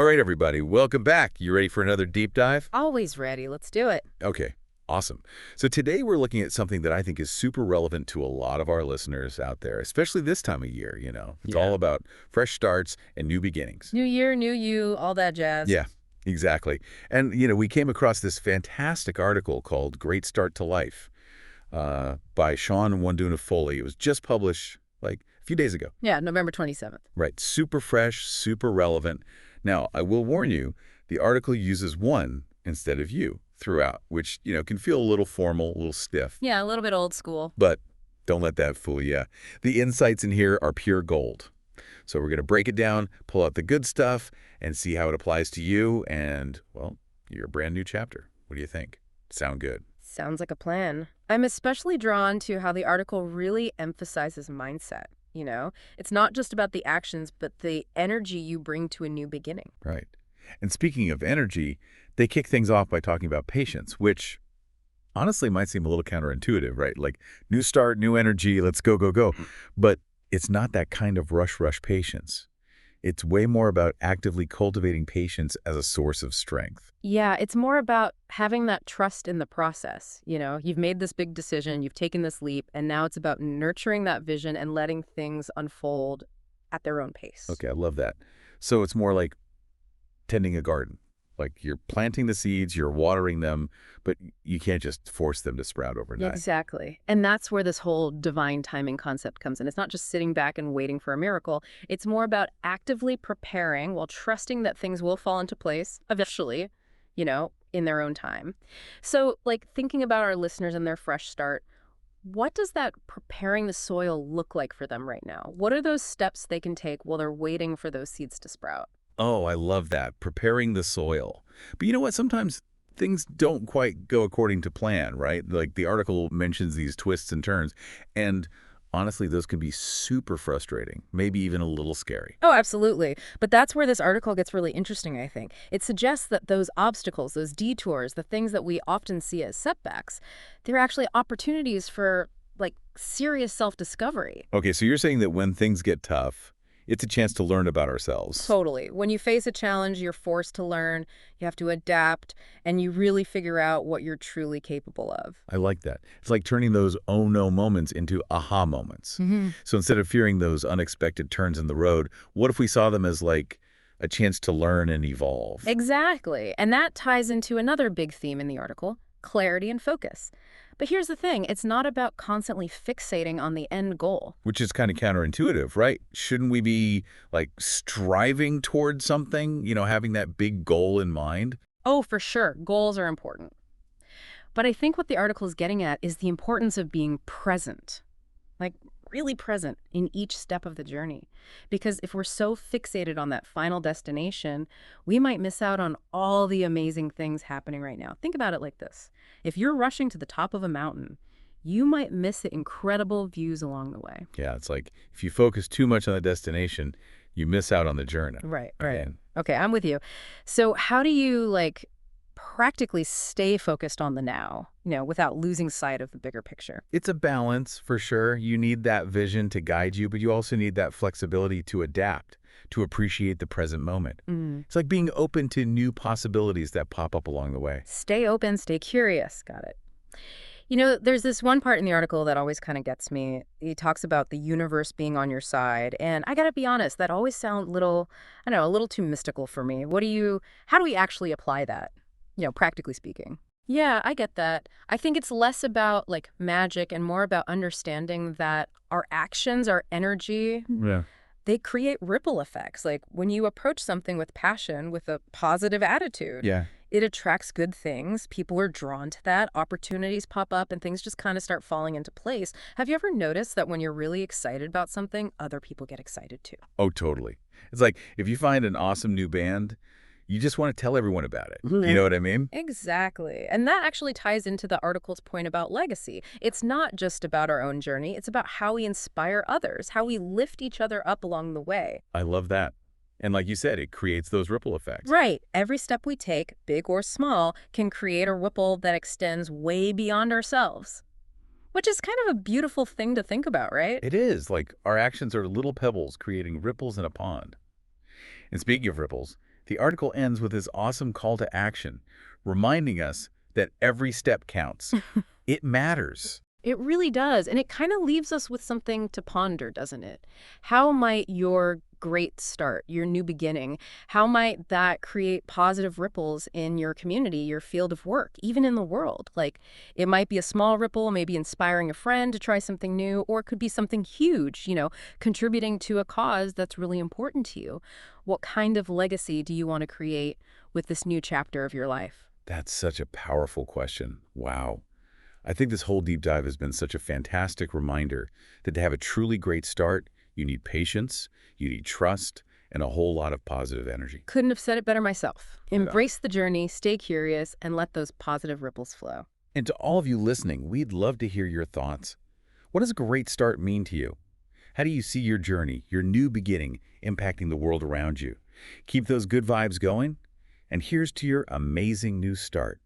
All right, everybody, welcome back. You ready for another deep dive? Always ready. Let's do it. Okay, awesome. So today we're looking at something that I think is super relevant to a lot of our listeners out there, especially this time of year, you know. It's all about fresh starts and new beginnings. New year, new you, all that jazz. Yeah, exactly. And, we came across this fantastic article called Great Start to Life by Shawn Wondunna Foley. It was just published like a few days ago. Yeah, November 27th. Right, super fresh, super relevant. Now, I will warn you, the article uses one instead of you throughout, which, can feel a little formal, a little stiff. Yeah, a little bit old school. But don't let that fool you. The insights in here are pure gold. So we're going to break it down, pull out the good stuff, and see how it applies to you and, well, your brand new chapter. What do you think? Sound good? Sounds like a plan. I'm especially drawn to how the article really emphasizes mindset. It's not just about the actions, but the energy you bring to a new beginning. Right. And speaking of energy, they kick things off by talking about patience, which honestly might seem a little counterintuitive, right? Like new start, new energy, let's go, go, go. But it's not that kind of rush patience. It's way more about actively cultivating patience as a source of strength. Yeah, it's more about having that trust in the process. You've made this big decision, you've taken this leap, and now it's about nurturing that vision and letting things unfold at their own pace. Okay, I love that. So it's more like tending a garden. Like you're planting the seeds, you're watering them, but you can't just force them to sprout overnight. Exactly. And that's where this whole divine timing concept comes in. It's not just sitting back and waiting for a miracle. It's more about actively preparing while trusting that things will fall into place eventually, in their own time. So, thinking about our listeners and their fresh start, what does that preparing the soil look like for them right now? What are those steps they can take while they're waiting for those seeds to sprout? Oh, I love that. Preparing the soil. But you know what? Sometimes things don't quite go according to plan, right? Like the article mentions these twists and turns. And honestly, those can be super frustrating, maybe even a little scary. Oh, absolutely. But that's where this article gets really interesting, I think. It suggests that those obstacles, those detours, the things that we often see as setbacks, they're actually opportunities for, serious self-discovery. Okay, so you're saying that when things get tough, it's a chance to learn about ourselves. Totally. When you face a challenge, you're forced to learn, you have to adapt, and you really figure out what you're truly capable of. I like that. It's like turning those oh no moments into aha moments. Mm-hmm. So instead of fearing those unexpected turns in the road, what if we saw them as like a chance to learn and evolve? Exactly. And that ties into another big theme in the article, clarity and focus. But here's the thing, it's not about constantly fixating on the end goal. Which is kind of counterintuitive, right? Shouldn't we be striving towards something, having that big goal in mind? Oh, for sure. Goals are important. But I think what the article is getting at is the importance of being present. Really present in each step of the journey. Because if we're so fixated on that final destination, we might miss out on all the amazing things happening right now. Think about it like this. If you're rushing to the top of a mountain, you might miss the incredible views along the way. Yeah, it's like if you focus too much on the destination, you miss out on the journey. Right. Okay, I'm with you. So how do you, practically stay focused on the now, without losing sight of the bigger picture? It's a balance for sure. You need that vision to guide you, but you also need that flexibility to adapt, to appreciate the present moment. It's like being open to new possibilities that pop up along the way. Stay open, stay curious. Got it. There's this one part in the article that always kind of gets me. He talks about the universe being on your side. And I got to be honest, that always sounds a little too mystical for me. How do we actually apply that? Practically speaking. Yeah, I get that. I think it's less about magic and more about understanding that our actions, our energy, they create ripple effects. When you approach something with passion, with a positive attitude, it attracts good things. People are drawn to that. Opportunities pop up and things just kind of start falling into place. Have you ever noticed that when you're really excited about something, other people get excited too? Oh, totally. It's like if you find an awesome new band, you just want to tell everyone about it. You know what I mean? Exactly. And that actually ties into the article's point about legacy. It's not just about our own journey. It's about how we inspire others, how we lift each other up along the way. I love that. And like you said, it creates those ripple effects. Right. Every step we take, big or small, can create a ripple that extends way beyond ourselves. Which is kind of a beautiful thing to think about, right? It is. Our actions are little pebbles creating ripples in a pond. And speaking of ripples, The article ends with this awesome call to action, reminding us that every step counts. It matters. It really does. And it kind of leaves us with something to ponder, doesn't it? How might your great start, your new beginning, how might that create positive ripples in your community, your field of work, even in the world? Like, it might be a small ripple, maybe inspiring a friend to try something new, or it could be something huge, contributing to a cause that's really important to you. What kind of legacy do you want to create with this new chapter of your life? That's such a powerful question. Wow. I think this whole deep dive has been such a fantastic reminder that to have a truly great start, you need patience, you need trust, and a whole lot of positive energy. Couldn't have said it better myself. Yeah. Embrace the journey, stay curious, and let those positive ripples flow. And to all of you listening, we'd love to hear your thoughts. What does a great start mean to you? How do you see your journey, your new beginning, impacting the world around you? Keep those good vibes going, and here's to your amazing new start.